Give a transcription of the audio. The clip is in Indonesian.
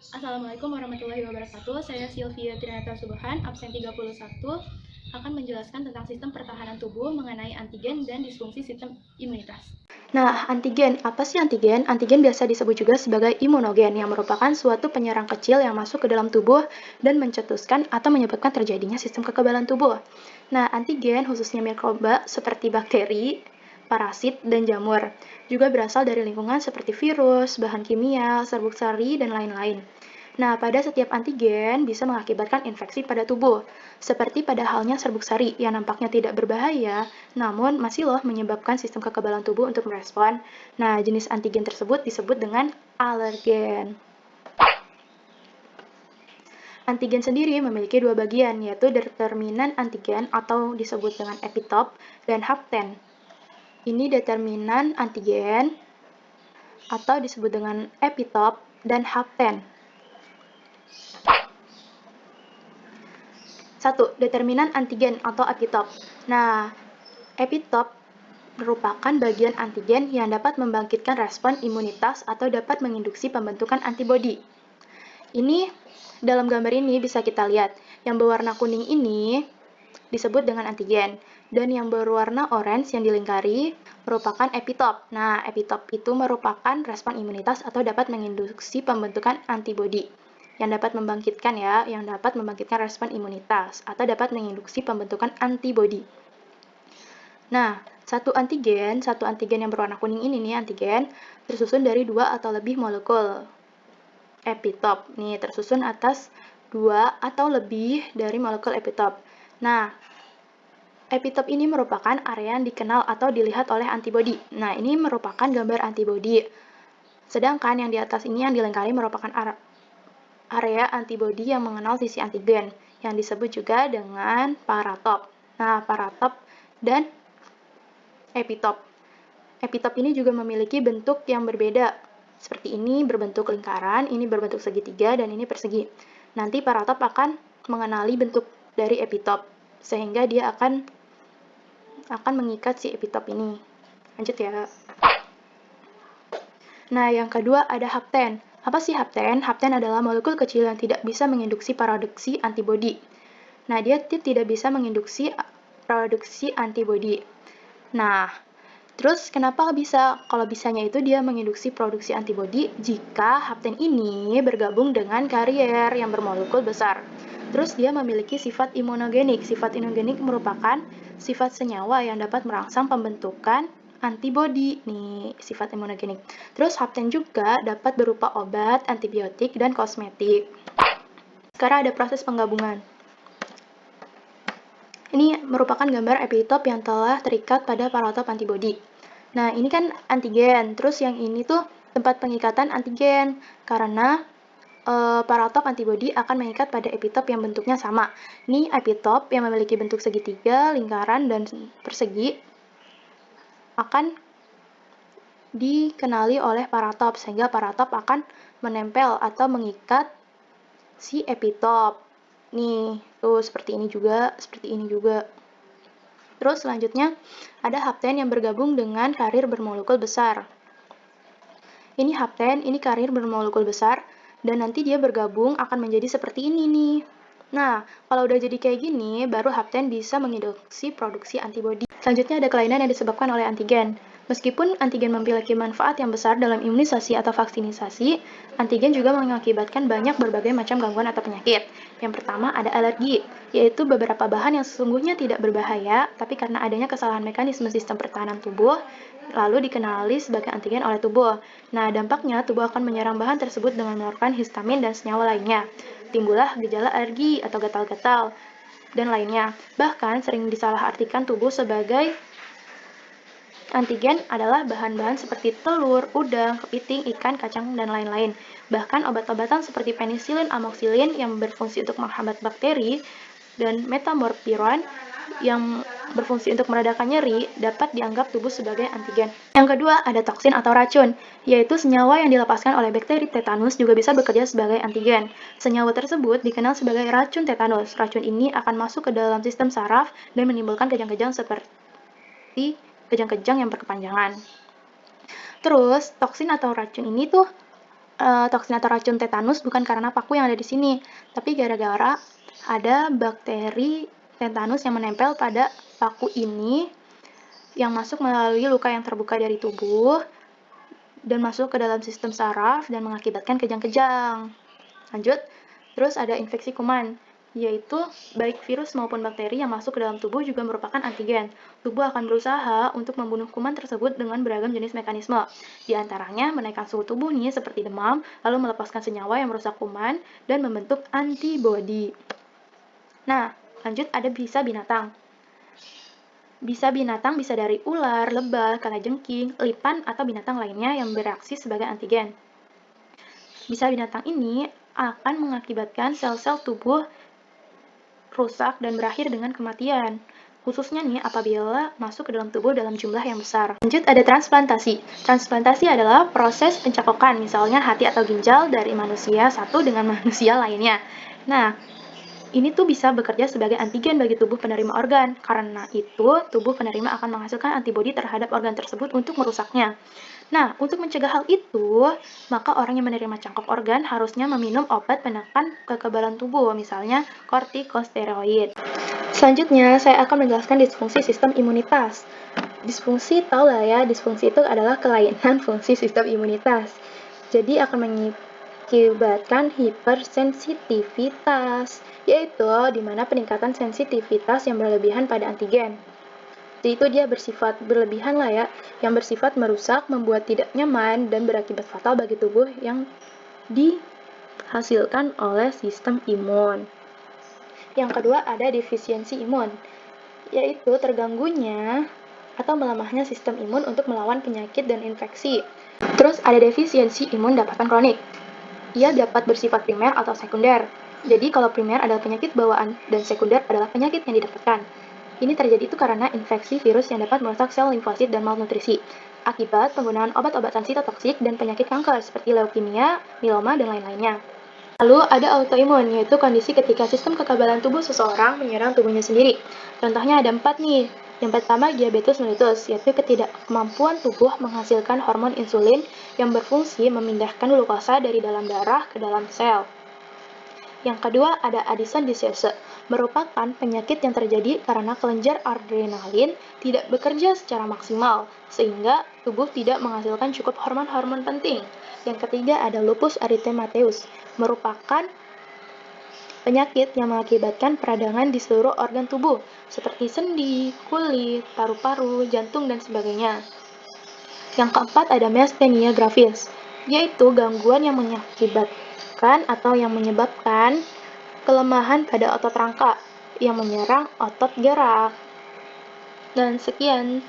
Assalamualaikum warahmatullahi wabarakatuh. Saya Sylvia Trinata Subhan, absen 31, akan menjelaskan tentang sistem pertahanan tubuh mengenai antigen dan disfungsi sistem imunitas. Nah, antigen. Apa sih antigen? Antigen biasa disebut juga sebagai imunogen, yang merupakan suatu penyerang kecil yang masuk ke dalam tubuh dan mencetuskan atau menyebabkan terjadinya sistem kekebalan tubuh. Nah, antigen khususnya mikroba seperti bakteri, parasit, dan jamur, juga berasal dari lingkungan seperti virus, bahan kimia, serbuk sari, dan lain-lain. Nah, pada setiap antigen bisa mengakibatkan infeksi pada tubuh, seperti pada halnya serbuk sari yang nampaknya tidak berbahaya, namun masih loh menyebabkan sistem kekebalan tubuh untuk merespon. Nah, jenis antigen tersebut disebut dengan alergen. Antigen sendiri memiliki dua bagian, yaitu determinan antigen atau disebut dengan epitop dan hapten. Ini determinan antigen atau disebut dengan epitop dan hapten. 1. Determinan antigen atau epitop. Nah, epitop merupakan bagian antigen yang dapat membangkitkan respon imunitas atau dapat menginduksi pembentukan antibodi. Ini dalam gambar ini bisa kita lihat, yang berwarna kuning ini disebut dengan antigen, dan yang berwarna orange yang dilingkari merupakan epitop. Nah, epitop itu merupakan respon imunitas atau dapat menginduksi pembentukan antibodi yang dapat membangkitkan respon imunitas atau dapat menginduksi pembentukan antibodi. Nah, satu antigen yang berwarna kuning ini nih antigen, tersusun dari 2 atau lebih molekul epitop. Nih, tersusun atas 2 atau lebih dari molekul epitop. Nah, epitop ini merupakan area yang dikenal atau dilihat oleh antibodi. Nah, ini merupakan gambar antibodi. Sedangkan yang di atas ini yang dilingkari merupakan area antibodi yang mengenal sisi antigen, yang disebut juga dengan paratop. Nah, paratop dan epitop. Epitop ini juga memiliki bentuk yang berbeda. Seperti ini berbentuk lingkaran, ini berbentuk segitiga, dan ini persegi. Nanti paratop akan mengenali bentuk dari epitop, sehingga dia akan mengikat si epitop ini. Lanjut ya. Nah, yang kedua ada hapten. Apa sih hapten? Hapten adalah molekul kecil yang tidak bisa menginduksi produksi antibodi. Nah, dia tidak bisa menginduksi produksi antibodi. Nah, terus kenapa bisa? Kalau bisanya itu dia menginduksi produksi antibodi jika hapten ini bergabung dengan karier yang bermolekul besar. Terus dia memiliki sifat imunogenik. Sifat imunogenik merupakan sifat senyawa yang dapat merangsang pembentukan antibodi. Nih, sifat imunogenik. Terus hapten juga dapat berupa obat, antibiotik, dan kosmetik. Sekarang ada proses penggabungan. Ini merupakan gambar epitop yang telah terikat pada paratop antibodi. Nah, ini kan antigen, terus yang ini tuh tempat pengikatan antigen, karena paratop antibodi akan mengikat pada epitop yang bentuknya sama. Ini epitop yang memiliki bentuk segitiga, lingkaran, dan persegi akan dikenali oleh paratop, sehingga paratop akan menempel atau mengikat si epitop. Nih, tuh seperti ini juga, seperti ini juga. Terus selanjutnya ada hapten yang bergabung dengan karir bermolekul besar. Ini hapten, ini karir bermolekul besar, dan nanti dia bergabung akan menjadi seperti ini nih. Nah, kalau udah jadi kayak gini, baru hapten bisa menginduksi produksi antibodi. Selanjutnya ada kelainan yang disebabkan oleh antigen. Meskipun antigen memiliki manfaat yang besar dalam imunisasi atau vaksinisasi, antigen juga mengakibatkan banyak berbagai macam gangguan atau penyakit. Yang pertama ada alergi, yaitu beberapa bahan yang sesungguhnya tidak berbahaya, tapi karena adanya kesalahan mekanisme sistem pertahanan tubuh, lalu dikenali sebagai antigen oleh tubuh. Nah, dampaknya tubuh akan menyerang bahan tersebut dengan mengeluarkan histamin dan senyawa lainnya. Timbullah gejala alergi atau gatal-gatal dan lainnya. Bahkan sering disalahartikan tubuh sebagai antigen adalah bahan-bahan seperti telur, udang, kepiting, ikan, kacang, dan lain-lain. Bahkan obat-obatan seperti penisilin, amoksilin yang berfungsi untuk menghambat bakteri dan metamorphiron yang berfungsi untuk meredakan nyeri dapat dianggap tubuh sebagai antigen. Yang kedua, ada toksin atau racun, yaitu senyawa yang dilepaskan oleh bakteri tetanus juga bisa bekerja sebagai antigen. Senyawa tersebut dikenal sebagai racun tetanus. Racun ini akan masuk ke dalam sistem saraf dan menimbulkan kejang-kejang seperti kejang-kejang yang berkepanjangan. Terus, toksin atau racun ini tuh toksin atau racun tetanus bukan karena paku yang ada di sini, tapi gara-gara ada bakteri tetanus yang menempel pada paku ini yang masuk melalui luka yang terbuka dari tubuh dan masuk ke dalam sistem saraf dan mengakibatkan kejang-kejang. Lanjut, terus ada infeksi kuman, yaitu baik virus maupun bakteri yang masuk ke dalam tubuh juga merupakan antigen. Tubuh akan berusaha untuk membunuh kuman tersebut dengan beragam jenis mekanisme. Di antaranya menaikkan suhu tubuh nih seperti demam, lalu melepaskan senyawa yang merusak kuman dan membentuk antibodi. Nah, lanjut ada bisa binatang. Bisa binatang bisa dari ular, lebah, kalajengking, lipan, atau binatang lainnya yang bereaksi sebagai antigen. Bisa binatang ini akan mengakibatkan sel-sel tubuh rusak dan berakhir dengan kematian. Khususnya nih apabila masuk ke dalam tubuh dalam jumlah yang besar. Lanjut ada transplantasi. Transplantasi adalah proses pencokokan, misalnya hati atau ginjal dari manusia satu dengan manusia lainnya. Nah, ini tuh bisa bekerja sebagai antigen bagi tubuh penerima organ. Karena itu, tubuh penerima akan menghasilkan antibodi terhadap organ tersebut untuk merusaknya. Nah, untuk mencegah hal itu, maka orang yang menerima cangkok organ harusnya meminum obat penekan kekebalan tubuh, misalnya kortikosteroid. Selanjutnya, saya akan menjelaskan disfungsi sistem imunitas. Disfungsi, tahu lah ya, disfungsi itu adalah kelainan fungsi sistem imunitas. Jadi akan mengakibatkan hipersensitivitas, yaitu di mana peningkatan sensitivitas yang berlebihan pada antigen. Jadi itu dia bersifat berlebihan lah ya, yang bersifat merusak, membuat tidak nyaman, dan berakibat fatal bagi tubuh yang dihasilkan oleh sistem imun. Yang kedua ada defisiensi imun, yaitu terganggunya atau melemahnya sistem imun untuk melawan penyakit dan infeksi. Terus ada defisiensi imun dapatan kronik. Ia dapat bersifat primer atau sekunder. Jadi kalau primer adalah penyakit bawaan dan sekunder adalah penyakit yang didapatkan. Ini terjadi itu karena infeksi virus yang dapat merusak sel limfosit dan malnutrisi akibat penggunaan obat-obatan sitotoksik dan penyakit kanker seperti leukemia, mieloma, dan lain-lainnya. Lalu ada autoimun, yaitu kondisi ketika sistem kekebalan tubuh seseorang menyerang tubuhnya sendiri. Contohnya ada 4 nih. Yang pertama diabetes mellitus, yaitu ketidakmampuan tubuh menghasilkan hormon insulin yang berfungsi memindahkan glukosa dari dalam darah ke dalam sel. Yang kedua ada Addison disease, merupakan penyakit yang terjadi karena kelenjar adrenalin tidak bekerja secara maksimal, sehingga tubuh tidak menghasilkan cukup hormon-hormon penting. Yang ketiga ada lupus erythematosus, merupakan penyakit yang mengakibatkan peradangan di seluruh organ tubuh, seperti sendi, kulit, paru-paru, jantung, dan sebagainya. Yang keempat ada myasthenia gravis, yaitu gangguan yang mengakibatkan atau yang menyebabkan kelemahan pada otot rangka yang menyerang otot gerak. Dan sekian.